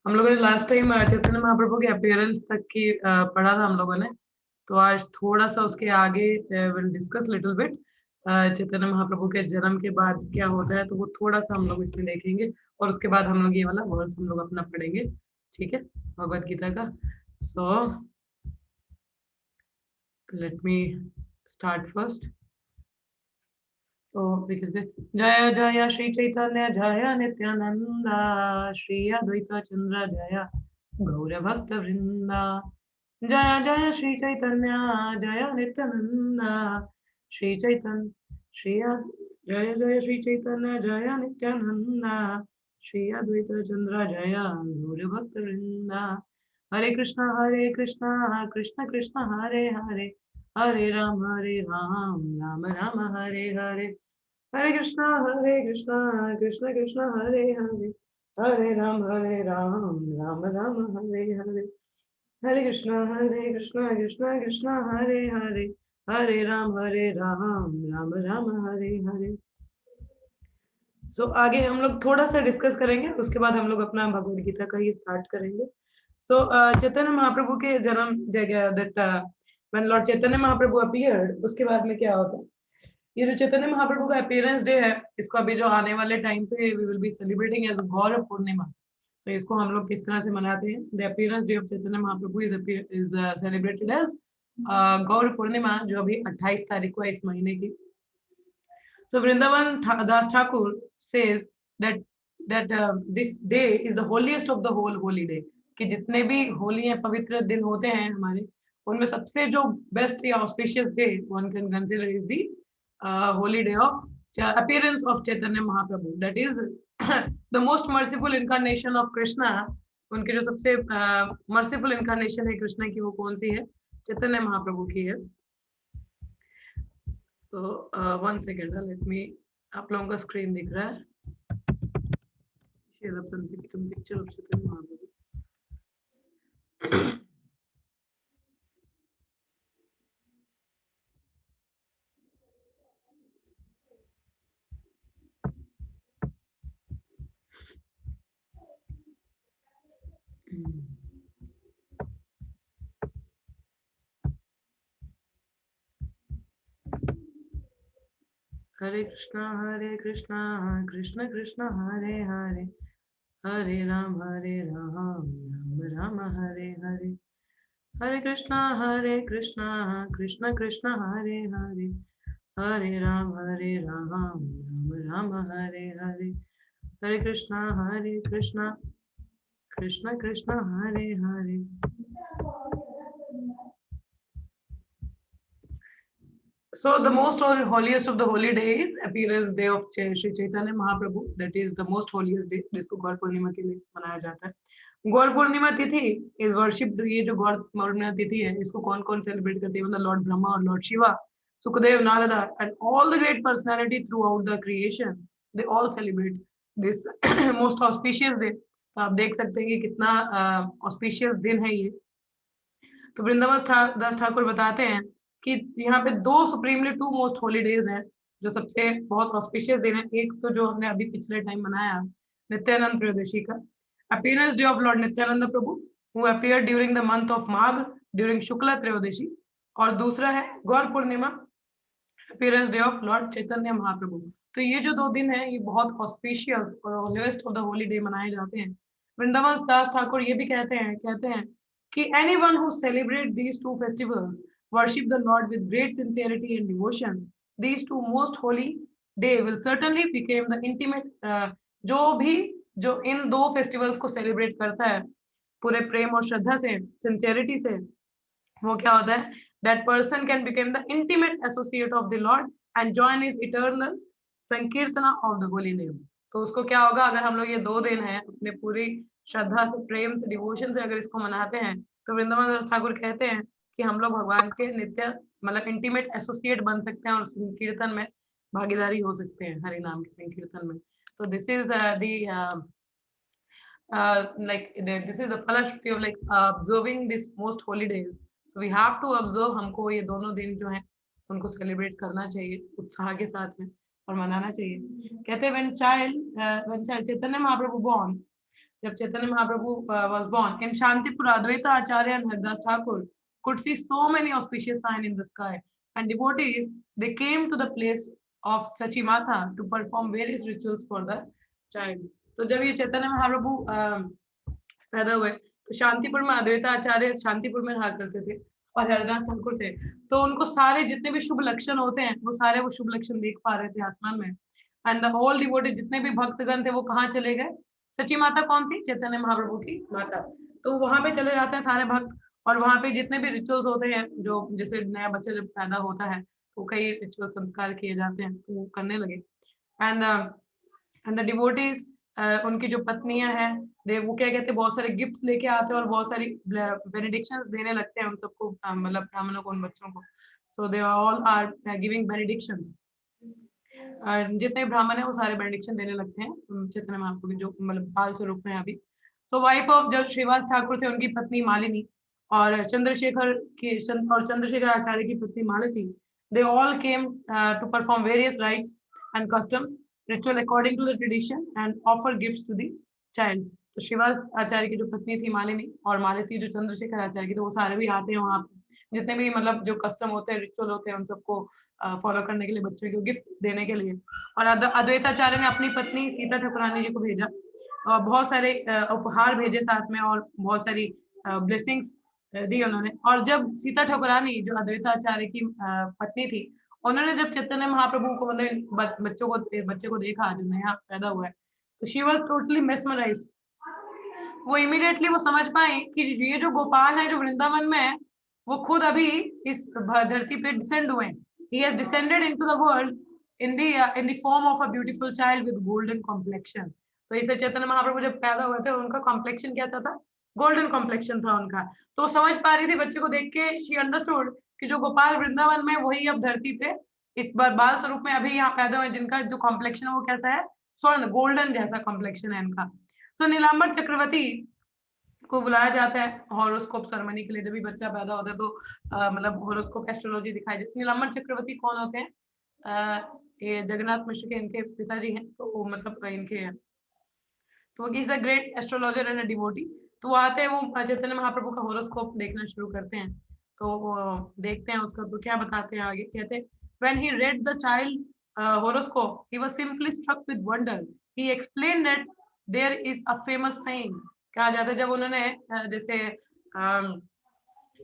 हम लोगों ने लास्ट टाइम चैतन्य महाप्रभु के अपीयरेंस तक की पढ़ा था हम लोगों ने। तो आज थोड़ा सा उसके आगे will discuss little bit Chaitanya Mahaprabhu के जन्म के बाद क्या होता है, तो वो थोड़ा सा हम लोग इसमें देखेंगे। और उसके बाद हम लोग ये वाला वर्स हम लोग अपना पढ़ेंगे, ठीक है, भगवत गीता का। So let me start first. तो विकसित जय जय श्री चैतन्य जय नित्यानंद श्री अद्वैत चंद्र जय गौर भक्त वृंदा। जय जय श्री चैतन्य जय नित्यानंद श्री चैतन्य जय जय श्री चैतन्य जय नित्यानंद श्री अद्वैत चंद्र जय गौर भक्त वृंदा। हरे कृष्णा कृष्ण कृष्ण हरे हरे, हरे राम राम राम हरे हरे। हरे कृष्णा कृष्ण कृष्ण हरे हरे, हरे राम राम राम हरे हरे। हरे कृष्णा कृष्ण कृष्ण हरे हरे, हरे राम राम राम हरे हरे। सो आगे हम लोग थोड़ा सा डिस्कस करेंगे, उसके बाद हम लोग अपना भगवद गीता का ही स्टार्ट करेंगे। सो चैतन्य महाप्रभु के जन्म that when Lord Chaitanya Mahaprabhu appeared, उसके बाद में क्या होता है, ये जो चैतन्य महाप्रभु का अपीयरेंस डे है, इसको अभी जो आने वाले टाइम पे we will be celebrating as Gaur Purnima. तो इसको हम लोग किस तरह से मनाते हैं, the appearance day of Chaitanya Mahaprabhu is celebrated as Gaur Purnima, जो अभी 28 तारीख को है इस महीने की। So Vrindavan Das Thakur says that this day is the holiest of the whole holy day, कि जितने भी होली हैं, पवित्र दिन होते हैं हमारे, उनमें सबसे जो बेस्ट या auspicious day one can consider is the holy day of appearance of Chaitanya Mahaprabhu. That is the most merciful incarnation of Krishna. उनकी जो सबसे merciful incarnation है कृष्ण की, वो कौन सी है, चैतन्य महाप्रभु की है। So 1 second, let me, आप लोगों का स्क्रीन दिख रहा है, share up some picture of Chaitanya Mahaprabhu. Hare Krishna Krishna Krishna Hare Hare, Hare Ram Ram Ram Hare Hare. Hare Krishna Krishna Krishna Hare Hare, Hare Ram Ram Ram Hare Hare. Hare Krishna Krishna Krishna Hare Hare. So the most holiest of the holy days appearance day of Shri Chaitanya Mahaprabhu, that is the most holiest day, जिसको गौर पूर्णिमा के लिए मनाया जाता है। गौर पूर्णिमा तिथि is worshipped, ये जो गौर पूर्णिमा तिथि है, इसको कौन कौन सेलिब्रेट करते हैं, मतलब लॉर्ड ब्रह्मा और Lord Shiva, Sukhdev, Narada and all the great personality through out the creation, they all celebrate this most auspicious day. तो आप देख सकते हैं कि कितना ऑस्पिशियस दिन है ये। तो वृंदावन दास ठाकुर बताते हैं कि यहाँ पे दो supremely two most holy days हैं, जो सबसे बहुत ऑस्पिशियस दिन है। एक तो जो हमने अभी पिछले टाइम मनाया, नित्यानंद त्रयोदशी का, appearance day of lord Nityananda Prabhu who appeared during the month of Magh during Shukla Trayodashi. और दूसरा है Gaur Purnima, appearance day of lord Chaitanya Mahaprabhu. तो ये जो दो दिन है, ये बहुत ऑस्पिशियस और holiest of the Holi day मनाए जाते हैं। वृंदावन दास ठाकुर ये भी कहते हैं कि anyone who celebrate these two festivals worship the Lord with great sincerity and devotion. These two most holy day will certainly become the intimate, जो इन दो फेस्टिवल्स को सेलिब्रेट करता है पूरे प्रेम और श्रद्धा से, सिंसियरिटी से, वो क्या होता है, that person can become the intimate associate of the Lord and join his eternal Sankirtana of the holy name। तो उसको क्या होगा, अगर हम लोग ये दो दिन है अपने पूरी श्रद्धा से, प्रेम से, डिवोशन से अगर इसको मनाते हैं, तो वृंदावन दास ठाकुर कहते हैं कि हम लोग भगवान के नित्य मतलब इंटीमेट एसोसिएट बन सकते हैं और संकीर्तन में भागीदारी हो सकते हैं, हरि नाम के संकीर्तन में। तो this is this is the falashruti of like observing this most holy days. So we have to observe, हमको ये दोनों दिन जो हैं उनको सेलिब्रेट करना चाहिए उत्साह के साथ में और मनाना चाहिए। कहते हैं when child Chaitanya Mahaprabhu born, जब Chaitanya Mahaprabhu was born in Shantipura, Advaita Acharya and Haridas Thakur could see so many auspicious signs in the sky, and devotees they came to the place of Sachi Mata to perform various rituals for the child. तो जब ये चैतन्य महाप्रभु पैदा हुए तो शांतिपुर में अद्वैता आचार्य शांतिपुर में रहा करते थे और हरिदास ठाकुर थे, तो उनको सारे जितने भी शुभ लक्षण होते हैं वो सारे वो शुभ लक्षण देख पा रहे थे आसमान में। एंड द होल डिवोटेड जितने भी भक्तगण थे वो कहाँ चले गए? सची माता कौन थी? चैतन्य महाप्रभु की माता। तो वहां पे चले जाते हैं सारे भक्त, और वहां पे जितने भी रिचुअल्स होते हैं, जो जैसे नया बच्चा जब पैदा होता है तो कई रिचुअल संस्कार किए जाते हैं, तो वो करने लगे। एंड द डिवोटीज उनकी जो पत्नियां हैं वो क्या कहते हैं, बहुत सारे गिफ्ट्स लेके आते हैं और बहुत सारी बेनेडिक्शंस देने लगते हैं उन सबको, मतलब ब्राह्मणों को, उन बच्चों को। सो दे ऑल आर गिविंग बेनेडिक्शंस। जितने ब्राह्मण है वो सारे बेनेडिक्शन देने लगते हैं चैतन्य महाप्रभु के जो मतलब बाल स्वरूप में अभी। सो वाइफ ऑफ जब श्रीवास ठाकुर थे उनकी पत्नी मालिनी और चंद्रशेखर आचार्य की पत्नी Malati, they all came to perform various rites and customs ritual according to the tradition and offer gifts to the child. तो श्रीवास आचार्य की जो पत्नी थी मालिनी और मालती जो चंद्रशेखर आचार्य की, तो वो सारे भी आते हैं वहाँ पे, जितने भी मतलब जो कस्टम होते हैं, रिचुअल होते हैं, उन सबको फॉलो करने के लिए, बच्चों को गिफ्ट देने के लिए। और अद्वैताचार्य ने अपनी पत्नी सीता ठाकुरानी जी को भेजा और बहुत सारे उपहार भेजे साथ में और बहुत सारी ब्लेसिंग्स दी उन्होंने। और जब सीता ठाकुरानी जो अद्वैताचार्य की पत्नी थी, उन्होंने जब चैतन्य महाप्रभु को मतलब बच्चे को देखा जो नया पैदा हुआ है, तो शी वॉज टोटली मेस्मराइज्ड। वो इमीडिएटली वो समझ पाए कि ये जो गोपाल है जो वृंदावन में है, वो खुद अभी इस धरती पे डिसेंड हुए हैं। He has descended into the world in the form of a beautiful child with golden complexion. तो इसे चैतन्य महाप्रभु जब पैदा हुए थे उनका कॉम्प्लेक्शन क्या था? गोल्डन कॉम्प्लेक्शन था उनका। तो समझ पा रही थी बच्चे को देख के, शी अंडरस्टूड कि जो गोपाल वृंदावन में वही अब धरती पे इस बार बाल स्वरूप में अभी यहाँ पैदा हुए, जिनका जो कॉम्प्लेक्शन है वो कैसा है? स्वर्ण गोल्डन जैसा कॉम्प्लेक्शन है इनका। सो नीलांबर चक्रवर्ती को बुलाया जाता है हॉरोस्कोप सेरेमनी के लिए। जब भी बच्चा पैदा होता है तो मतलब हॉरोस्कोप एस्ट्रोलॉजी दिखाई जाती है। नीलांबर चक्रवर्ती कौन होते हैं? ये जगन्नाथ मिश्र के इनके पिताजी हैं, तो मतलब इनके तो is a great astrologer and a devotee. तो वो आते हैं, वो चैतन्य महाप्रभु का हॉरोस्कोप देखना शुरू करते हैं। तो देखते हैं उसका, तो क्या बताते हैं आगे, कहते हैं when he read the child horoscope he was simply struck with wonder. He explained that there is a famous saying, कहा जाता है जब उन्होंने जैसे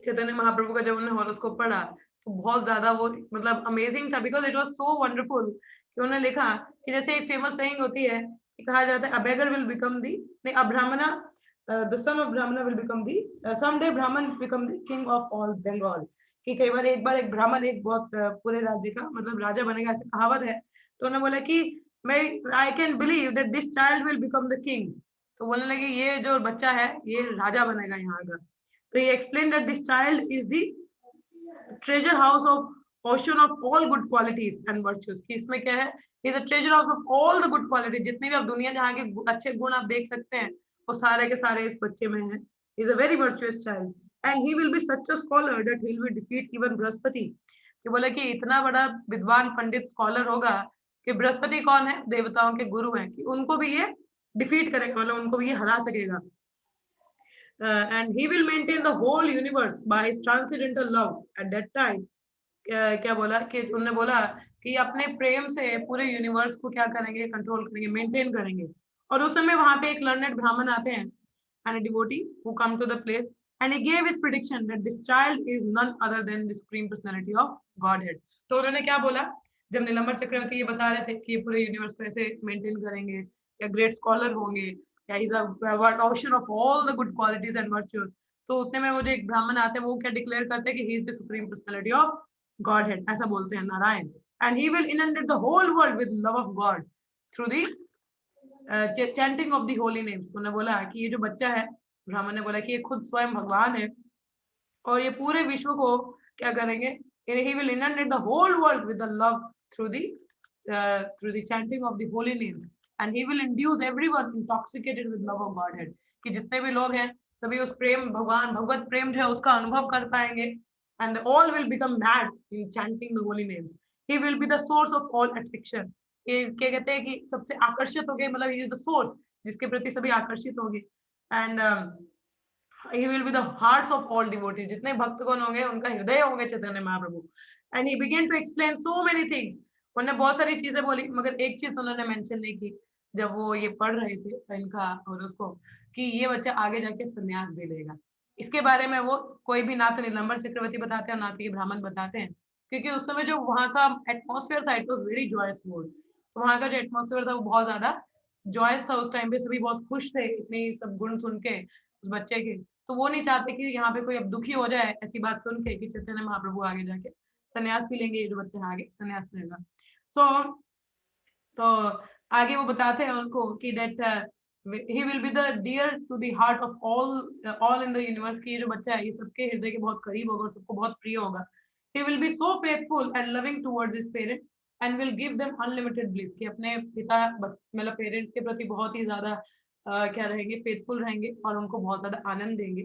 चैतन्य महाप्रभु का जब उन्होंने हॉरोस्कोप पढ़ा तो बहुत ज्यादा वो मतलब अमेजिंग था, because it was so wonderful कि उन्होंने लिखा कि जैसे एक फेमस सेइंग होती है कि कहा जाता है अ बेगर विल बिकम दी नहीं a brahmana the son of brahmana will become the someday brahmin become the king of all Bengal, कि कई बार एक ब्राह्मण एक बहुत पूरे राज्य का मतलब राजा बनेगा, ऐसी कहावत है। तो उन्होंने बोला कि मैं I can believe that this child will become the king. तो बोलने लगे ये जो बच्चा है ये राजा बनेगा यहाँ का। तो he explained that this child is the treasure house of ocean of all good qualities and virtues। कि इसमें क्या है? He is a treasure house of all the good qualities। जितने भी आप दुनिया जहाँ के अच्छे गुण आप देख सकते हैं वो सारे के सारे इस बच्चे में हैं। He is a very virtuous child and he will be such a scholar that he will defeat even Brihaspati. कि बोले कि इतना बड़ा विद्वान पंडित स्कॉलर होगा कि बृहस्पति कौन है? देवताओं के गुरु हैं, कि उनको भी ये डिफीट करेगा, मतलब उनको भी ये हरा सकेगा। And he will maintain the whole universe by his transcendental love at that time। क्या बोला कि उन्होंने बोला कि अपने प्रेम से पूरे यूनिवर्स को क्या करेंगे? कंट्रोल करेंगे, मेंटेन करेंगे। और उस समय वहां पे एक लर्नेड ब्राह्मण आते हैं and a devotee who come to the place and he gave his prediction that this child is none other than the supreme personality of Godhead। तो उन्होंने क्या बोला जब नीलंबर चक्रवर्ती ये बता रहे थे कि ये पूरे यूनिवर्स को ऐसे मेंटेन करेंगे या ग्रेट स्कॉलर होंगे या is a ocean of all the good qualities and virtues, तो उतने में वो जो एक ब्राह्मण आते हैं वो क्या डिक्लेयर करते हैं कि he is the supreme personality of godhead, ऐसा बोलते हैं Narayana. And he will inundate the whole world with love of God through the chanting of the holy names. उन्होंने बोला कि ये जो बच्चा है, ब्राह्मण ने बोला कि ये खुद स्वयं भगवान है और ये पूरे विश्व को क्या करेंगे? he will inundate the whole world with the love through the chanting of the holy names and he will induce everyone intoxicated with love of Godhead। कि जितने भी लोग हैं सभी उस प्रेम भगवान भगवत प्रेम जो है उसका अनुभव कर पाएंगे and all will become mad in chanting the holy names। he will be the source of all attraction। क्या कहते हैं कि सबसे आकर्षित हो गए, मतलब he is the source, जिसके प्रति सभी आकर्षित होंगे। And he will be the hearts of all devotees, जितने भक्तगण होंगे उनका हृदय होंगे Chaitanya Mahaprabhu. And he began to explain so many things, उन्होंने बहुत सारी चीजें बोली, मगर एक चीज उन्होंने मेंशन नहीं की जब वो ये पढ़ रहे थे इनका और उसको, कि ये बच्चा आगे जाके संन्यास भी लेगा। इसके बारे में वो कोई भी ना तो नीलम्बर चक्रवर्ती बताते हैं ना तो ये ब्राह्मण बताते हैं, क्योंकि उस समय जो वहाँ का एटमॉस्फेयर था it was very joyous mood. तो वहाँ का जो एटमॉस्फेयर था वो बहुत ज्यादा जॉयस था, उस टाइम पे सभी बहुत खुश थे इतनी सब गुण सुन के उस बच्चे के। तो वो नहीं चाहते कि यहाँ पे कोई अब दुखी हो जाए ऐसी बात सुन के कि चैतन्य महाप्रभु आगे जाके संन्यास भी लेंगे, ये जो बच्चा आगे संन्यास लेगा। सो तो आगे वो बताते हैं उनको कि that he will be the dear to the heart of all in the universe, की ये जो बच्चा है ये सबके हृदय के बहुत करीब होगा, सबको बहुत प्रिय होगा। ही will B so faithful and loving towards his parents and will give them unlimited bliss, कि अपने पिता मतलब पेरेंट्स के प्रति बहुत ही ज्यादा क्या रहेंगे, फेथफुल रहेंगे और उनको बहुत ज्यादा आनंद देंगे।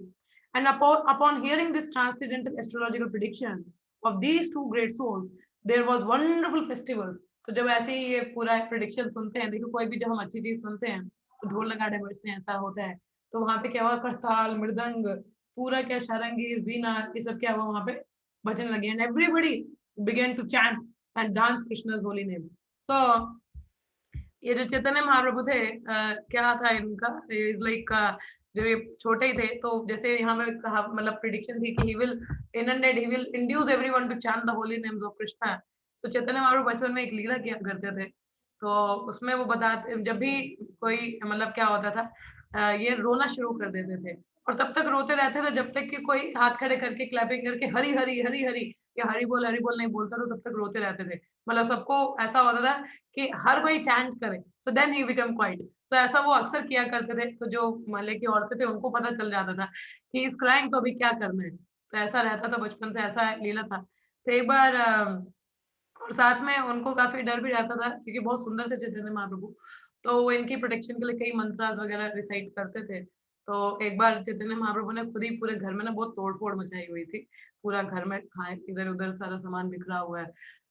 And upon hearing this transcendental astrological prediction of these two great souls there was wonderful festival. तो जब ऐसे ही ये पूरा प्रेडिक्शन सुनते हैं, देखो कोई भी जब हम अच्छी चीज सुनते हैं तो ढोल नगाड़े बजते हैं, ऐसा होता है। तो वहां पे क्या हुआ, करताल मृदंग पूरा क्या सारंगी वीणा ये सब क्या हुआ वहां पे बजने लगे, and everybody began to chant and dance Krishna's holy name. So ये जो चैतन्य महाप्रभु थे क्या था इनका, लाइक जब ये छोटे ही थे तो जैसे यहाँ पे कहा मतलब प्रिडिक्शन थी कि he will inundate, he will induce everyone to chant the holy names of Krishna. So Chaitanya Mahaprabhu बचपन में एक लीला किया करते थे, तो उसमें वो बताते जब भी कोई मतलब क्या होता था ये रोना शुरू कर देते थे, और तब तक रोते रहते थे जब तक कि कोई हाथ खड़े करके क्लैपिंग करके हरी हरी हरी हरी या हरी बोल नहीं बोलता, तो तब तक रोते रहते थे। मतलब सबको ऐसा होता था कि हर कोई चैंट करे, so then he become quiet. तो ऐसा वो अक्सर किया करते थे, तो जो मोहल्ले की औरतें थे उनको पता चल जाता था कि इस क्राइंग तो अभी क्या करना है। तो ऐसा रहता था बचपन से, ऐसा लीला था। तो एक बार और साथ में उनको काफ़ी डर भी रहता था क्योंकि बहुत सुंदर थे चैतन्य महाप्रभु। तो वो इनकी प्रोटेक्शन के लिए कई मंत्रास वगैरह रिसाइट करते थे। तो एक बार चैतन्य महाप्रभु ने खुद ही पूरे घर में ना बहुत तोड़-फोड़ मचाई हुई थी। पूरा घर में खाए इधर-उधर सारा सामान बिखरा हुआ है।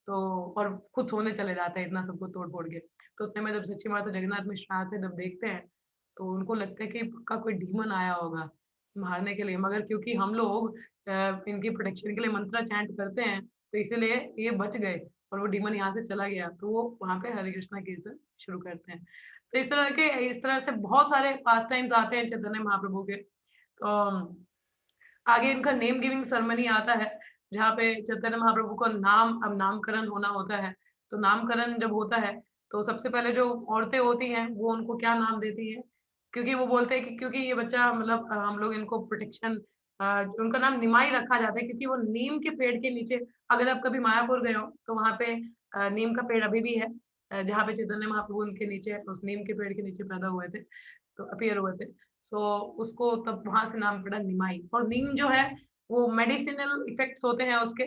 तो और खुद सोने चले जाते हैं इतना सबको तोड़-फोड़ के। तो उतने में जब सच्ची माता जगन्नाथ मिश्र आते हैं, जब देखते हैं, तो उनको लगता है कि पक्का कोई डीमन आया होगा मारने के लिए। मगर क्योंकि हम लोग इनकी प्रोटेक्शन के लिए मंत्र चैंट करते हैं, तो इसीलिए ये बच गए और वो डीमन यहाँ से चला गया। तो वो वहाँ पे हरे कृष्णा कीर्तन शुरू करते हैं। तो इस तरह से बहुत सारे पास टाइम्स आते हैं चैतन्य महाप्रभु के। तो आगे इनका नेम गिविंग सेरेमनी आता है, जहाँ पे चैतन्य महाप्रभु का अब नामकरण होना होता है। तो नामकरण जब होता है, तो सबसे पहले जो औरतें होती हैं, वो उनको क्या नाम देती हैं? क्योंकि वो बोलते हैं कि क्योंकि ये बच्चा मतलब हम लोग इनको प्रोटेक्शन उनका नाम निमाई रखा जाता है क्योंकि वो नीम के पेड़ के नीचे, अगर आप कभी मायापुर गए हो, तो वहाँ पे नीम का पेड़ अभी भी है, जहाँ पे चैतन्य महाप्रभु उनके नीचे उस नीम के पेड़ के नीचे पैदा हुए थे, तो अपीयर हुए थे। सो उसको तब वहाँ से नाम पड़ा निमाई। और नीम जो है वो मेडिसिनल इफेक्ट्स होते हैं उसके,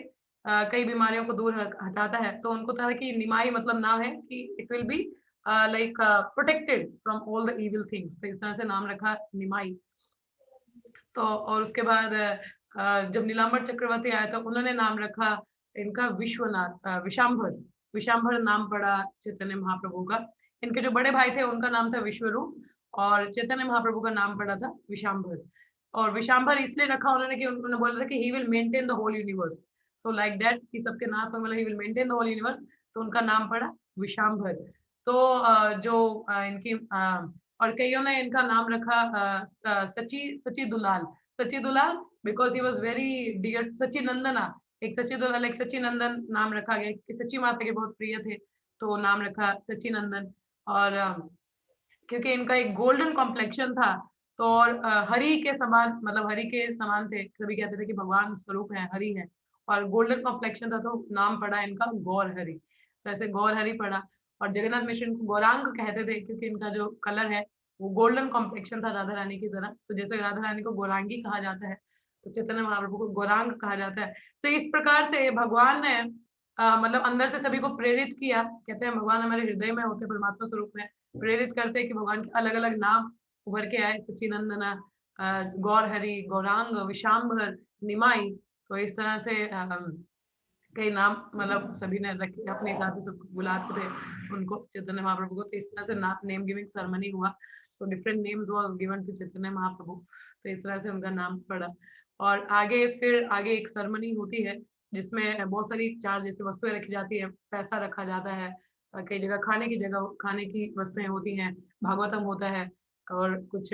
कई बीमारियों को दूर हटाता है। तो उनको था कि निमाई मतलब नाम है कि it will be like protected from all the evil things. तो इस तरह से नाम रखा निमाई। तो और उसके बाद जब नीलांबर चक्रवर्ती आया तो उन्होंने नाम रखा इनका विश्वनाथ, विशांभर। विशांभर नाम पड़ा चैतन्य महाप्रभु का। इनके जो बड़े भाई थे उनका नाम था विश्वरूप और चैतन्य महाप्रभु का नाम पड़ा था विशांभर। और विशांभर इसलिए रखा उन्होंने कि उन्होंने बोला था कि he will maintain the whole universe. So like that कि सबके नाथ होंगे, मतलब he will maintain the whole universe, तो उनका नाम पड़ा विशांभर। तो इनकी और कईयों ने इनका नाम रखा Sachi Sachi Dulal. Sachi Dulal because he was very dear Sachi Nandana. एक सची दुलाल एक सची नंदन नाम रखा गया कि सची माता के बहुत प्रिय थे, तो नाम रखा सची नंदन। और क्योंकि इनका एक गोल्डन कॉम्प्लेक्शन था, तो और हरि के समान, मतलब हरि के समान थे, सभी कहते थे कि भगवान स्वरूप है, हरि है। और गोल्डन कॉम्प्लेक्शन था तो नाम पड़ा इनका गौर हरि। सो ऐसे गौर हरि पड़ा। और जगन्नाथ मिश्र इनको गौरांग कहते थे क्योंकि इनका जो कलर है वो गोल्डन कॉम्प्लेक्शन था राधा रानी की तरह। तो जैसे राधा रानी को गौरांगी कहा जाता है, तो चैतन्य महाप्रभु को गौरांग कहा जाता है। तो इस प्रकार से भगवान ने मतलब अंदर से सभी को प्रेरित किया। कहते हैं भगवान हमारे हृदय में होते, परमात्मा स्वरूप में प्रेरित करते हैं कि भगवान के अलग-अलग नाम उभर के आए, सच्चिनंदना, गौर हरि, गौरांग, विशांभर, निमाई। तो इस तरह से कई नाम मतलब सभी ने रखे अपने हिसाब से, सब बुलाते थे उनको चैतन्य महाप्रभु को। तो इस तरह से नेम गिविंग सेरेमनी हुआ। so different names was given to Chaitanya Mahaprabhu, तो इस तरह से उनका नाम पड़ा। और आगे एक सेरेमनी होती है जिसमें बहुत सारी चार जैसे वस्तुएं रखी जाती है, पैसा रखा जाता है, कई जगह खाने की वस्तुएं होती हैं, भागवतम होता है और कुछ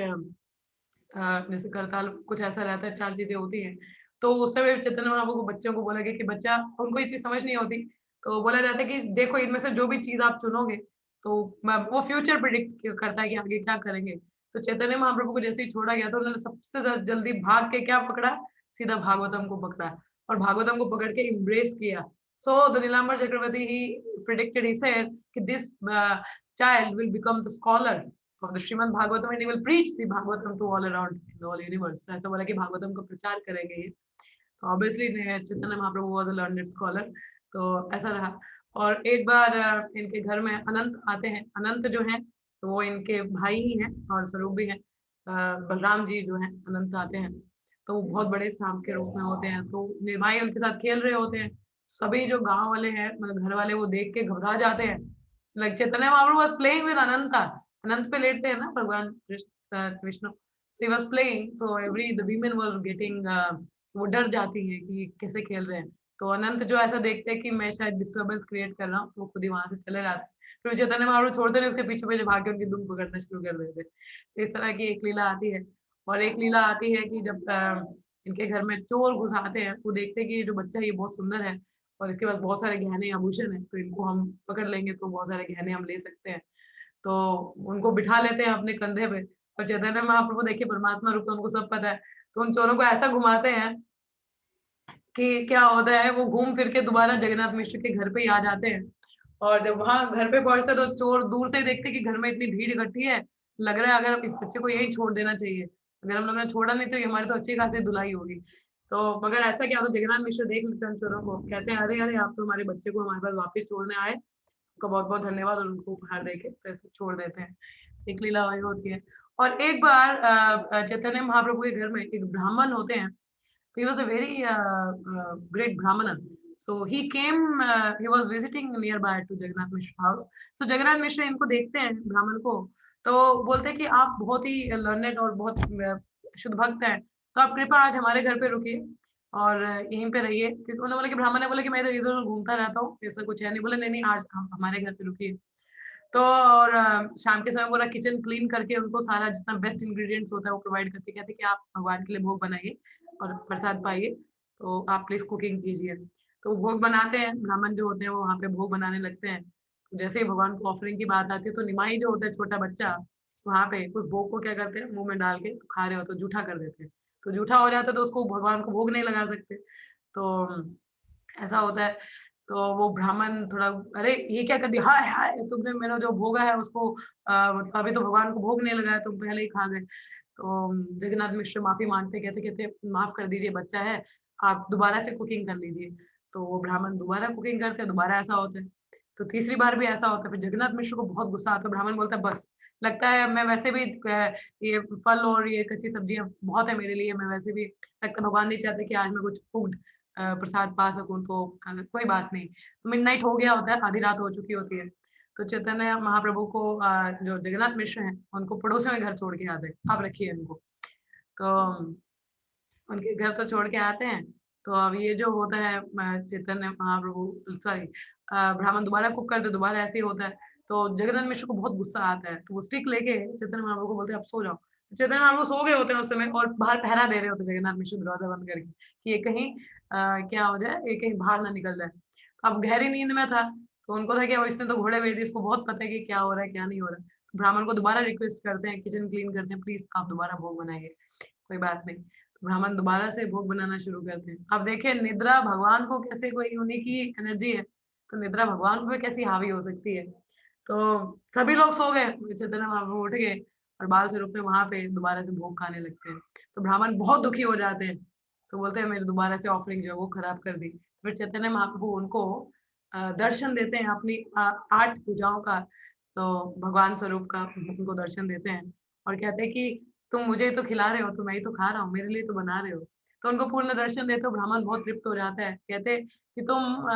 जैसे करताल कुछ ऐसा रहता है, 4 चीज़ें होती हैं। तो उस समय चैतन्य महाप्रभु को बच्चों को बोला गया कि बच्चा उनको इतनी समझ नहीं होती, तो बोला जाता है कि देखो इनमें से जो भी चीज़ आप चुनोगे, तो म वो फ्यूचर प्रेडिक्ट करता है कि आगे क्या करेंगे। तो चैतन्य महाप्रभु को जैसे ही छोड़ा गया तो उन्होंने सबसे जल्दी भाग के क्या पकड़ा, सीधा भागवतम को पकड़ा और भागवतम को पकड़ के एम्ब्रेस किया। So the Nilambar Chakravarti he predicted, he said कि this child will become the scholar of the Srimad Bhagavatam and he will preach the Bhagavatam to all around in the whole universe. तो ऐसा बोला कि भागवतम का प्रचार करेंगे ये। तो obviously Chaitanya Mahaprabhu was a learned scholar, तो ऐसा रहा। और एक बार इनके घर में अनंत आते हैं। अनंत जो हैं तो वो इनके भाई ही हैं और स्वरूप भी हैं। बलराम जी जो हैं अनंत आते हैं, तो वो बहुत बड़े सांप के रूप में होते हैं। तो निभाई उनके साथ खेल रहे होते हैं। सभी जो गांव वाले हैं मतलब घर वाले वो देख के घबरा जाते हैं। Like Chaitanya Mahaprabhu was playing with Ananta, Ananta पे लेटते हैं ना भगवान Vishnu, so he was playing, so every the women was getting वो डर जाती है कि कैसे खेल रहे हैं। तो अनंत जो ऐसा देखते हैं कि मैं शायद डिस्टरबेंस क्रिएट कर रहा हूँ, तो वो खुद ही वहां से चले जाते हैं। फिर चैतन्य महाप्रभु छोड़ते नहीं, उसके पीछे पीछे भाग के उनकी दुम पकड़ना शुरू कर देते हैं। तो इस तरह की एक लीला आती है। और एक लीला आती है कि जब इनके घर में चोर घुस आते हैं, वो देखते हैं कि ये जो बच्चा है ये बहुत सुंदर है और इसके पास बहुत सारे गहने आभूषण है, तो इनको हम पकड़ लेंगे तो बहुत सारे गहने हम ले सकते हैं। तो उनको बिठा लेते हैं अपने कंधे पे। और चैतन्य महाप्रभु देखिए परमात्मा रूप में उनको सब पता है, तो उन चोरों को ऐसा घुमाते हैं कि क्या होता है वो घूम फिर के दोबारा जगन्नाथ मिश्र के घर पे ही आ जाते हैं। और जब वहां घर पे पहुंचते तो चोर दूर से ही देखते कि घर में इतनी भीड़ इकट्ठी है, लग रहा है अगर इस बच्चे को यहीं छोड़ देना चाहिए, अगर हम लोगों ने छोड़ा नहीं तो ये हमारी तो अच्छी खासी धुलाई होगी। तो मगर ऐसा क्या होता, जगन्नाथ मिश्र देख लेते हैं चोरों को, कहते हैं अरे अरे आप तो हमारे बच्चे को हमारे पास वापस छोड़ने आए, आपका बहुत बहुत धन्यवाद, और उनको उपहार देके पैसे छोड़ देते हैं। एक लीला वही होती है। और एक बार चैतन्य महाप्रभु के घर में एक ब्राह्मण होते हैं। He was a very great Brahmana. So he came, he was visiting nearby to Jagannath Mishra house. So Jagannath Mishra इनको देखते हैं ब्राह्मण को, तो बोलते हैं कि आप बहुत ही लर्नेड और बहुत शुद्ध भक्त हैं, तो आप कृपया आज हमारे घर पे रुकिए और यहीं पे रहिए। क्योंकि उन्होंने बोला कि ब्राह्मण ने बोला कि मैं तो इधर उधर घूमता रहता हूँ, ऐसा कुछ है नहीं। बोले नहीं नहीं, आज हम हमारे घर पे रुकिए। तो और शाम के समय पूरा किचन क्लीन करके उनको सारा जितना बेस्ट इंग्रेडिएंट्स होता है वो प्रोवाइड करते, कहते कि आप भगवान के लिए भोग बनाइए और प्रसाद पाइए, तो आप प्लीज कुकिंग कीजिए। तो वो भोग बनाते हैं, ब्राह्मण जो होते हैं वो वहाँ पे भोग बनाने लगते हैं। तो जैसे ही भगवान को ऑफरिंग की बात आती है तो निमाई जो होता है छोटा बच्चा, वहाँ पे उस भोग को क्या करते हैं मुंह में डाल के तो खा रहे हो तो जूठा कर देते हैं। तो जूठा हो जाता है तो उसको भगवान को भोग नहीं लगा सकते। तो ऐसा होता है। तो वो ब्राह्मण थोड़ा, अरे ये क्या कर दिया, हाय हाय तुमने मेरा जो भोगा है उसको मतलब अभी तो भगवान को भोग नहीं लगाया, तुम पहले ही खा गए। तो जगन्नाथ मिश्र माफी मांगते, कहते कहते माफ कर दीजिए, बच्चा है, आप दोबारा से कुकिंग कर लीजिए। तो वो ब्राह्मण दोबारा कुकिंग करते हैं, दोबारा ऐसा होता है। तो तीसरी बार भी ऐसा होता है, फिर जगन्नाथ मिश्र को बहुत गुस्सा आता है। ब्राह्मण बोलता है बस, लगता है मैं वैसे भी ये फल और ये कच्ची सब्जियां बहुत है मेरे लिए, मैं वैसे भी लगता है भगवान नहीं चाहते कि आज मैं कुछ कुक्ड प्रसाद पा सकूं, तो कोई बात नहीं। तो मिडनाइट हो गया होता है, आधी रात हो चुकी होती है। तो चैतन्य महाप्रभु को जो जगन्नाथ मिश्र हैं उनको पड़ोसियों के घर छोड़ के आते हैं, आप रखिए इनको। तो उनके घर तो छोड़ के आते हैं। तो अब ये जो होता है चैतन्य महाप्रभु सॉरी ब्राह्मण दोबारा कुक करते, दोबारा ऐसे ही होता है। तो जगन्नाथ मिश्र को बहुत गुस्सा आता है, तो वो स्टिक लेके चैतन्य महाप्रभु को बोलते हैं आप सो जाओ। तो चैतन्य महाप्रभु सो गए होते हैं उस समय और बाहर पहरा दे रहे होते हैं जगन्नाथ मिश्र दरवाजा बंद करके कि ये कहीं क्या हो जाए, ये कहीं बाहर ना निकल जाए। अब गहरी नींद में था, तो उनको था कि अब इसने तो घोड़े भेज दिए, इसको बहुत पता है कि क्या हो रहा है क्या नहीं हो रहा है। तो ब्राह्मण को दोबारा रिक्वेस्ट करते हैं, किचन क्लीन करते हैं, प्लीज आप दोबारा भोग बनाइए, कोई बात नहीं। ब्राह्मण दोबारा से भोग बनाना शुरू करते हैं। अब देखिए निद्रा भगवान को कैसे, कोई उन्हीं की एनर्जी है, तो निद्रा भगवान पे कैसी हावी हो सकती है। तो सभी लोग सो गए, चैतन्य महाप्रभु उठ गए और बाल स्वरूप में वहां पे दोबारा से भोग खाने लगते हैं। तो ब्राह्मण बहुत दुखी हो जाते हैं, तो बोलते हैं मेरे दोबारा से ऑफरिंग जो है वो खराब कर दी। फिर चैतन्य महाप्रभु उनको दर्शन देते हैं अपनी 8 भुजाओं का, सो भगवान स्वरूप का उनको दर्शन देते हैं और कहते हैं कि तुम मुझे ही तो खिला रहे हो, तो मैं ही तो खा रहा हूँ, मेरे लिए तो बना रहे हो। तो उनको पूर्ण दर्शन देते हो, ब्राह्मण बहुत तृप्त हो जाता है, कहते कि तुम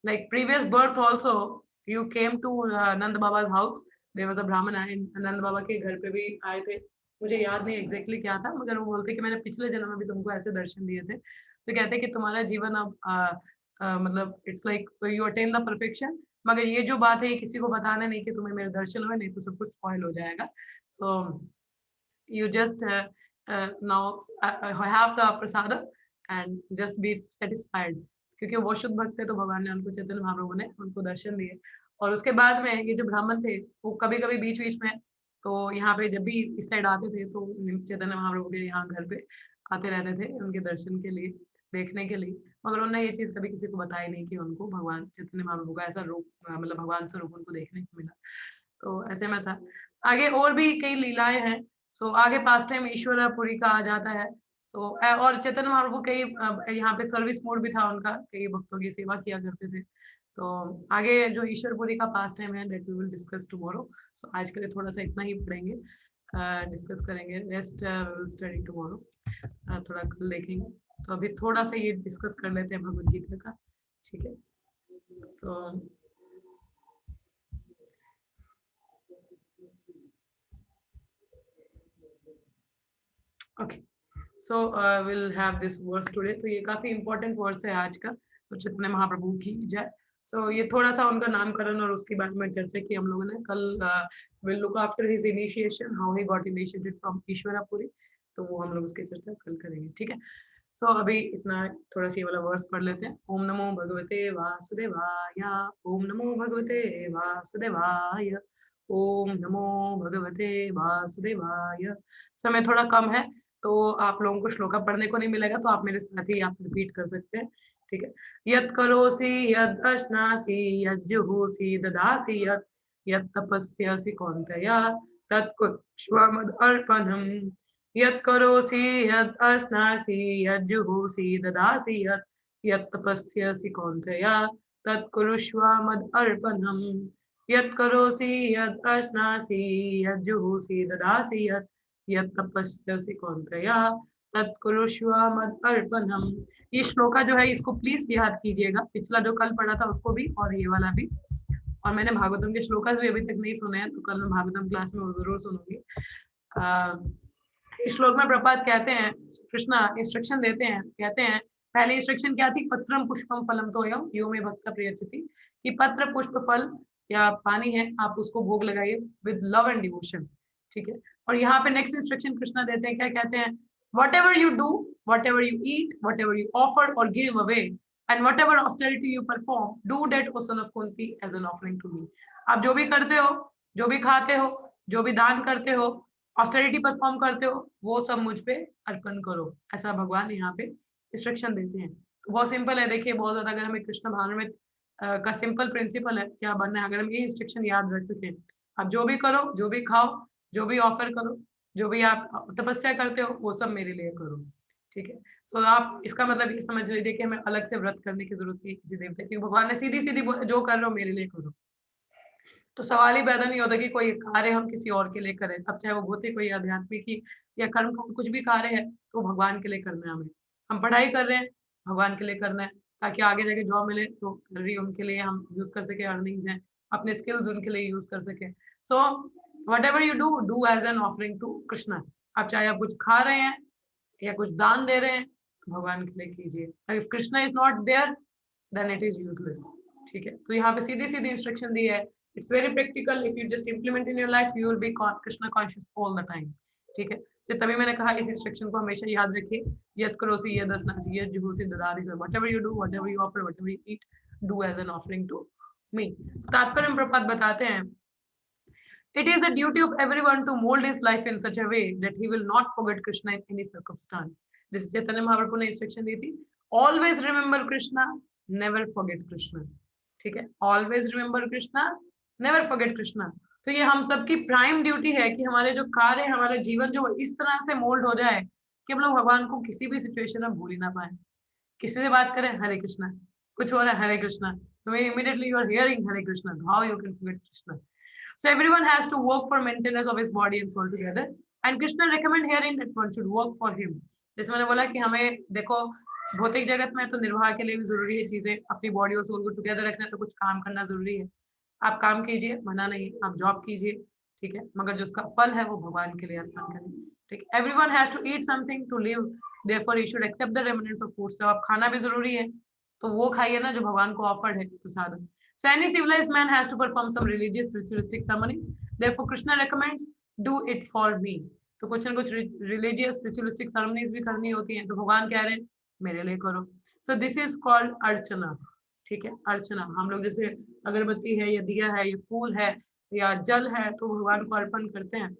like previous birth also you came to Nand Baba's house there was a Brahmin आए, नंद बाबा के घर पे भी आए थे। मुझे याद नहीं एग्जैक्टली क्या था, मगर वो बोलते कि मैंने पिछले जन्म में भी तुमको ऐसे दर्शन दिए थे। तो कहते हैं कि तुम्हारा जीवन अब मतलब it's like you attain the perfection, मगर ये जो बात है ये किसी को बताना नहीं कि तुम्हें मेरे दर्शन हुए, नहीं तो सब कुछ स्पॉइल हो जाएगा। सो you just now have the prasada and just be satisfied, क्योंकि वो शुद्ध भक्त थे तो भगवान ने उनको, चैतन्य महाप्रभु ने उनको दर्शन दिए। और उसके बाद में ये जो ब्राह्मण थे वो कभी कभी बीच बीच में तो यहाँ पे जब भी इस साइड आते थे तो चैतन्य महाप्रभु के यहाँ घर पे आते रहते थे उनके दर्शन के लिए, देखने के लिए। मगर उन्होंने ये चीज कभी किसी को बताई नहीं कि उनको भगवान चैतन्य महाप्रभु का ऐसा रूप मतलब भगवान स्वरूप उनको देखने को मिला। तो ऐसे में था। आगे और भी कई लीलाएं हैं। सो आगे पास टाइम ईश्वरपुरी का आ जाता है। सो और चैतन्य महाप्रभु कई यहाँ पे सर्विस मोड भी था उनका, कई भक्तों की सेवा किया करते थे। तो आगे जो ईश्वरपुरी का पास टाइम है that we will discuss tomorrow. So आज के लिए थोड़ा सा इतना ही पढ़ेंगे, डिस्कस करेंगे, रेस्ट विल स्टडी टुमारो, थोड़ा कल देखेंगे। तो अभी थोड़ा सा ये डिस्कस कर लेते हैं भगवद गीता का, ठीक है। So okay, so will have this verse today. तो ये काफी इंपॉर्टेंट वर्स है आज का। तो चैतन्य महाप्रभु की जय। सो ये थोड़ा सा उनका नामकरण और उसके बारे में चर्चा की हम लोगों ने कल। Will look after his initiation, how he got initiated from Ishwarpuri. तो वो हम लोग उसकी चर्चा कल करेंगे, ठीक है। सो अभी इतना थोड़ा सा ये वाला वर्स पढ़ लेते हैं। ओम नमो भगवते वासुदेवाय, ओम नमो भगवते वासुदेवाय, ओम नमो भगवते वासुदेवाय। समय थोड़ा कम है तो आप लोगों को श्लोका पढ़ने को नहीं मिलेगा, तो आप मेरे साथ ही आप रिपीट कर सकते हैं, ठीक है। यत् करोसि यद् अश्नासि यज् जुहोसि ददासि यत्, यत् तपस्यसि कौन्तेय तत् कुर्वस्व मदर्पणम्। यत् करोसि यद् अश्नासि यज् जुहोसि ददासि यत्, यत् तपस्यसि कौन्तेय तत् कुर्वस्व मदर्पणम्। यत् करोसि यद् अश्नासि यज् जुहोसि ददासि यत्, यत् तपस्यसि कौन्तेय तत्कुरुष्व मदर्पणम्। ये श्लोका जो है इसको प्लीज याद कीजिएगा, पिछला जो कल पढ़ा था उसको भी और ये वाला भी। और मैंने भागवतम के श्लोका भी अभी तक नहीं सुने हैं, तो कल मैं भागवतम क्लास में वो जरूर सुनूंगी। इस श्लोक में प्रपात कहते हैं, कृष्णा इंस्ट्रक्शन देते हैं, कहते हैं पहली इंस्ट्रक्शन क्या थी, पत्रम पुष्पम फलम तोयम यो मे भक्त प्रियचिति, कि पत्र पुष्प फल या पानी है आप उसको भोग लगाइए विद लव एंड डिवोशन, ठीक है। और यहाँ पे नेक्स्ट इंस्ट्रक्शन कृष्णा देते हैं, क्या कहते हैं, whatever you do, whatever you eat, whatever you offer or give away, and whatever austerity you perform, do that, O son of Kunti, as an offering to me। आप जो भी करते हो, जो भी खाते हो, जो भी दान करते हो, ऑस्टेरिटी परफॉर्म करते हो, वो सब मुझ पे अर्पण करो, ऐसा भगवान यहाँ पे इंस्ट्रक्शन देते हैं। तो बहुत सिंपल है, देखिए बहुत ज्यादा अगर हमें कृष्ण भावनामृत का सिंपल प्रिंसिपल है क्या बनना है, अगर हम ये इंस्ट्रक्शन याद रख सके, आप जो भी करो, जो भी खाओ, जो भी ऑफर करो, जो भी आप तपस्या करते हो, वो सब मेरे लिए करो, ठीक है। सो आप इसका मतलब ये समझ लीजिए कि हमें अलग से व्रत करने की जरूरत नहीं किसी देवता की, भगवान ने सीधी सीधी जो कर रहे हो मेरे लिए करो। तो सवाल ही पैदा नहीं होता कि कोई कार्य हम किसी और के लिए करें, अब चाहे वो भौतिक कोई आध्यात्मिक ही या कर्म कुछ भी कार्य है तो भगवान के लिए करना है हमें। हम पढ़ाई कर रहे हैं, भगवान के लिए करना है, ताकि आगे जाके जॉब मिले तो सैलरी उनके लिए हम यूज कर सके, अर्निंग्स हैं, अपने स्किल्स उनके लिए यूज कर सके। So whatever you do, do as an offering to Krishna. अब चाहे आप कुछ खा रहे हैं या कुछ दान दे रहे हैं तो भगवान के लिए कीजिए। If Krishna is not there then it is useless, ठीक है। तो यहाँ पे सीधी सीधी इंस्ट्रक्शन दी है। It's very practical, if you just implement in your life you will be Krishna conscious all the time, ठीक है। तो तभी मैंने कहा इस इंस्ट्रक्शन को हमेशा याद रखिए, यद करोसि यद अस्नासि यद जुहोसि ददासि, whatever you do, whatever you offer, whatever you eat, do as an offering to me. तात्पर्य में प्रपात बताते हैं, it is the duty of everyone to mold his life in such a way that he will not forget Krishna in any circumstance. जिस चैतन्य महाप्रभु ने instruction दी थी, always remember Krishna, never forget Krishna, ठीक है। always remember Krishna, never forget Krishna। तो ये हम सबकी prime duty है कि हमारे जो कार्य, हमारा जीवन जो इस तरह से मोल्ड हो जाए कि हम लोग भगवान को किसी भी सिचुएशन में भूल ही ना पाए। किसी से बात करें हरे कृष्णा, कुछ हो रहा है हरे कृष्णा, तो immediately you are hearing Hare Krishna, how you can forget Krishna। So everyone has to work for maintenance of his body and soul together, and Krishna recommend herein that one should work for him। जैसे मैंने बोला कि हमें देखो भौतिक जगत में तो निर्वाह के लिए भी जरूरी है चीजें, अपनी बॉडी और सोल को टुगेदर रखना, तो कुछ काम करना जरूरी है। आप काम कीजिए, मना नहीं, आप जॉब कीजिए, ठीक है, मगर जो उसका फल है वो भगवान के लिए अर्पण करें, ठीक है। Everyone has to eat something to live, therefore you should accept the remnants of food. तो आप खाना भी जरूरी है, तो वो खाइए ना जो भगवान को ऑफर्ड है प्रसाद। So any civilized man has to perform some religious ritualistic ceremonies. Therefore Krishna recommends do it for me. तो कुछ ना कुछ रिलीजियस रिचुअलिस्टिक सेरेमनीज भी करनी होती हैं, तो भगवान कह रहे हैं मेरे लिए करो। सो दिस इज कॉल्ड अर्चना, ठीक है, अर्चना। हम लोग जैसे अगरबत्ती है या दिया है या फूल है या जल है तो भगवान को अर्पण करते हैं,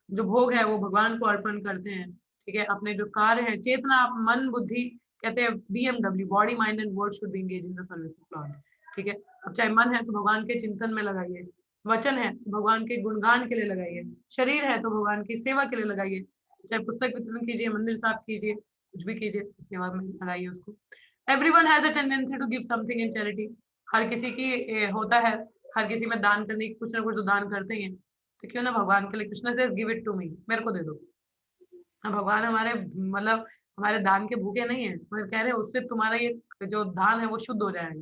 जो भोग है वो भगवान को अर्पण करते हैं, ठीक है। अपने जो कार्य है, चेतना, मन, बुद्धि, कहते हैं BMW, body mind and word should be engage in the service of Lord, ठीक है। अब चाहे मन है तो भगवान के चिंतन में लगाइए, वचन है तो भगवान के गुणगान के लिए लगाइए, शरीर है तो भगवान की सेवा के लिए लगाइए, चाहे पुस्तक वितरण कीजिए, मंदिर साफ कीजिए, कुछ भी कीजिए तो सेवा में लगाइए उसको। Everyone has a tendency to give something in charity. हर किसी की होता है, हर किसी में दान करने की, कुछ ना कुछ तो दान करते ही हैं, तो क्यों ना भगवान के लिए, कृष्ण से गिव इट टू मी, मेरे को दे दो। हाँ, भगवान हमारे मतलब हमारे दान के भूखे नहीं है, मगर कह रहे हैं उससे तुम्हारा ये जो दान है वो शुद्ध हो जाएगा,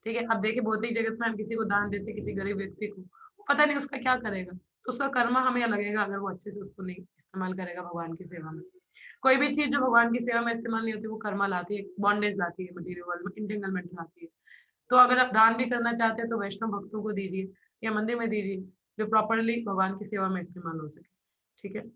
ठीक है। अब देखिए भौतिक जगत में हम किसी को दान देते, किसी गरीब व्यक्ति को, पता नहीं उसका क्या करेगा, तो उसका कर्म हमें लगेगा अगर वो अच्छे से उसको नहीं इस्तेमाल करेगा भगवान की सेवा में। कोई भी चीज जो भगवान की सेवा में इस्तेमाल नहीं होती वो कर्मा लाती है, बॉन्डेज लाती है, मटीरियल वर्ल्ड में इंटेंगलमेंट लाती है। तो अगर आप दान भी करना चाहते हैं तो वैष्णव भक्तों को दीजिए या मंदिर में दीजिए, जो प्रॉपरली भगवान की सेवा में इस्तेमाल हो सके, ठीक है।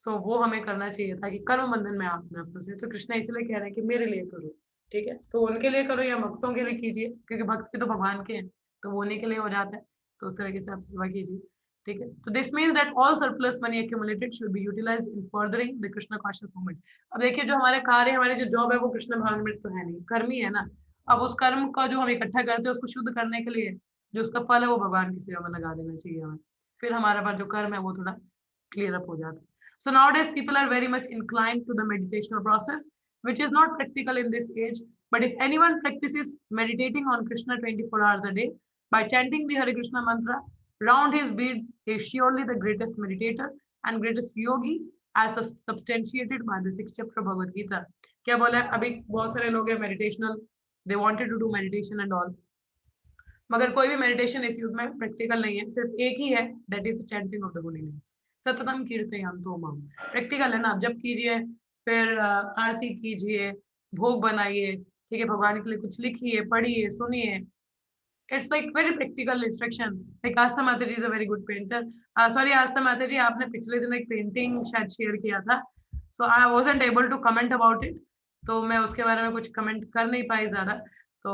सो वो हमें करना चाहिए ताकि कर्म बंधन में आप न फंसे। तो कृष्णा इसलिए कह रहे हैं कि मेरे लिए करो, ठीक है, तो उनके लिए करो या भक्तों के लिए कीजिए, क्योंकि भक्त भी तो भगवान के हैं, तो वो उन्हीं के लिए हो जाता है, तो उस तरीके से आप सेवा कीजिए, ठीक है। तो this means that all surplus money accumulated should be utilised in furthering the Krishna conscious movement. अब देखिए जो हमारे कार्य, हमारी जो जॉब है वो कृष्ण भाव में तो है नहीं, कर्म ही है ना। अब उस कर्म का जो हम इकट्ठा करते हैं उसको शुद्ध करने के लिए जो उसका फल है वो भगवान की सेवा में लगा देना चाहिए हमें, फिर हमारे पास जो कर्म है वो थोड़ा क्लियर अप हो जाता है। So nowadays people are very much inclined to the meditational process, which is not practical in this age. But if anyone practices meditating on Krishna 24 hours a day by chanting the Hare Krishna mantra round his beads, he is surely the greatest meditator and greatest yogi, as substantiated by the 6th chapter of Bhagavad Gita. क्या बोला है अभी बहुत सारे लोग हैं meditational, they wanted to do meditation and all, मगर कोई भी मेडिटेशन इस युग में प्रैक्टिकल नहीं है, सिर्फ एक ही है, that is the chanting of the holy names, सततम कीर्तयन्तु मम। प्रैक्टिकल है ना, आप जब कीजिए, फिर आरती कीजिए, भोग बनाइए, ठीक है, भगवान के लिए कुछ लिखिए, पढ़िए, सुनिए। It's like very practical instruction. Like Aastha Mata ji is a very good painter. Sorry Aastha Mata ji, आपने पिछले दिन एक पेंटिंग शायद शेयर किया था, so I wasn't able to comment about it, तो मैं उसके बारे में कुछ कमेंट कर नहीं पाई ज्यादा, तो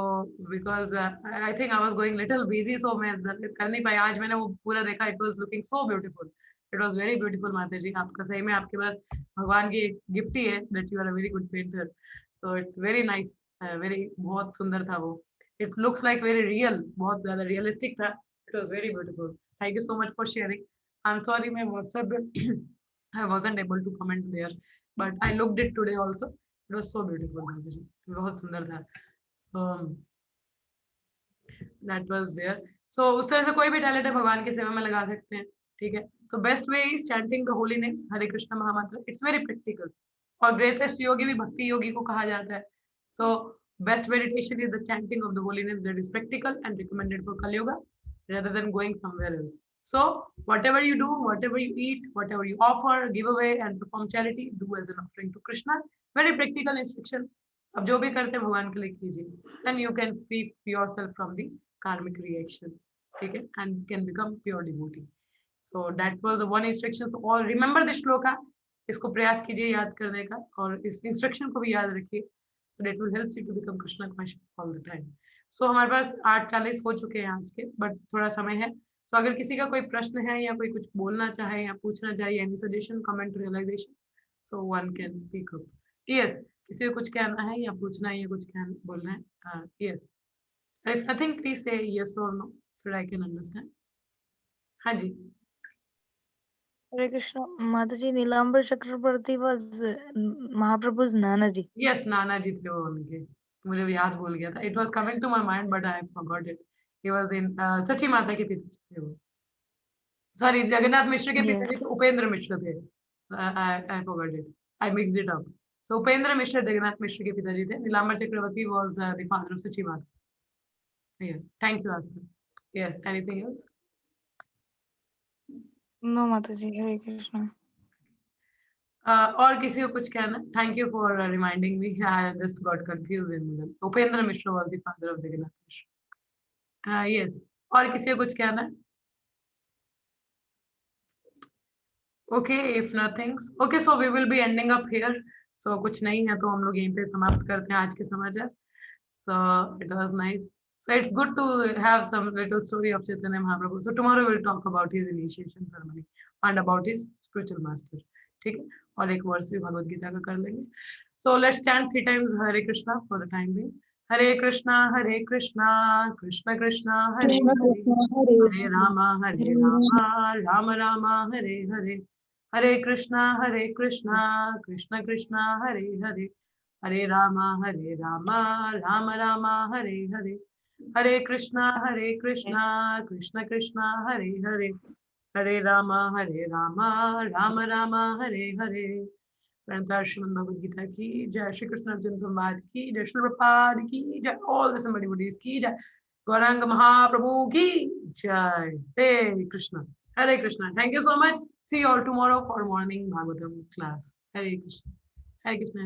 because I think I was going little busy, so मैं कर नहीं पाई। आज मैंने वो पूरा देखा, it was looking so beautiful, it was very beautiful Mata ji, आपका सही में आपके पास भगवान की एक गिफ्ट ही है that you are a very good painter, so it's very nice, very बहुत सुंदर था वो। It looks like very real, बहुत ज़्यादा realistic था, it was very beautiful. Thank you so much for sharing. I'm sorry मैं WhatsApp पे I wasn't able to comment there, but I looked it today also. It was so beautiful, बहुत सुंदर था, so that was there. So उस तरह से कोई भी टैलेंट है भगवान की सेवा में लगा सकते हैं, ठीक है। So best way is chanting the holy names, हरे कृष्ण महामंत्र, it's very practical. और ग्रेटेस्ट योगी भी भक्ति योगी को कहा जाता है। So best meditation is the chanting of the holy names, that is practical and recommended for Kali Yuga rather than going somewhere else. So whatever you do, whatever you eat, whatever you offer, give away and perform charity, do as an offering to Krishna. Very practical instruction. अब जो भी करते हैं भगवान के लिए कीजिए, then you can free yourself from the karmic reactions, ठीक है, and can become pure devotee. So that was the one instruction. So all remember this shloka, इसको प्रयास कीजिए याद करने का, और इस इंस्ट्रक्शन को भी याद रखिए, so that will help you to become Krishna conscious all the time. So हमारे पास 8:40 हो चुके हैं आज के, बट थोड़ा समय है। So अगर किसी का कोई प्रश्न है या कोई कुछ बोलना चाहे या पूछना चाहे, any suggestion, comment, realization, so one can speak up. Yes, किसी को कुछ कहना है या पूछना है या कुछ बोलना है, yes. If nothing, please say yes or no so that I can understand. हाँ जी। Hare Krishna. Mataji, Nilambar Chakrabarti was Mahaprabhu's Nana ji. Yes, नाना जी थे वो उनके, मुझे याद भूल गया था, it was coming to my mind but I forgot it. He was in सची माता के पिता थे वो, सॉरी जगन्नाथ मिश्र के Yes. पिताजी तो उपेंद्र मिश्र थे, I forgot it, I mixed it up. So Upendra मिश्र जगन्नाथ मिश्र के पिताजी थे, नीलांबर चक्रवर्ती was the father of सची माता. Yeah, thank you Asta. Yeah, anything else? No, Mataji. Hare Krishna. और किसी को कुछ कहना? Thank you for reminding me. I just got confused in middle. Upendra Mishra was the father of Jagannath Mishra. Yes. और किसी को कुछ कहना है? Okay, if nothing. Okay, so we will be ending up here. So कुछ नहीं है तो हम लोग यहीं पे समाप्त करते हैं आज के समाचार. So it was nice. So it's good to have some little story of Chaitanya Mahaprabhu. So tomorrow we'll talk about his initiation ceremony and about his spiritual master. ठीक है? और एक वर्ष भी भगवद गीता का कर लेंगे. So let's chant 3 times Hare Krishna for the time being. Hare Krishna, Krishna Krishna, Hare Hare, Hare Rama, Rama Rama, Hare Hare. Hare Krishna, Krishna Krishna, Hare Hare. Hare Rama, Rama Rama, Hare Hare. Hare Krishna, Krishna Krishna, Hare Hare. Hare Rama, Rama Rama, Hare Hare. Prantar Srimad Bhagavad Gita ki jai, Shri Krishna Arjun Samvad ki jai, Shri Prabhupada ki jai, all the somebody buddies ki jai, Gauranga Mahaprabhu ki jai. Hare Krishna. Hare Krishna. Thank you so much. See you all tomorrow for morning Bhagavatam class. Hare Krishna. Hare Krishna.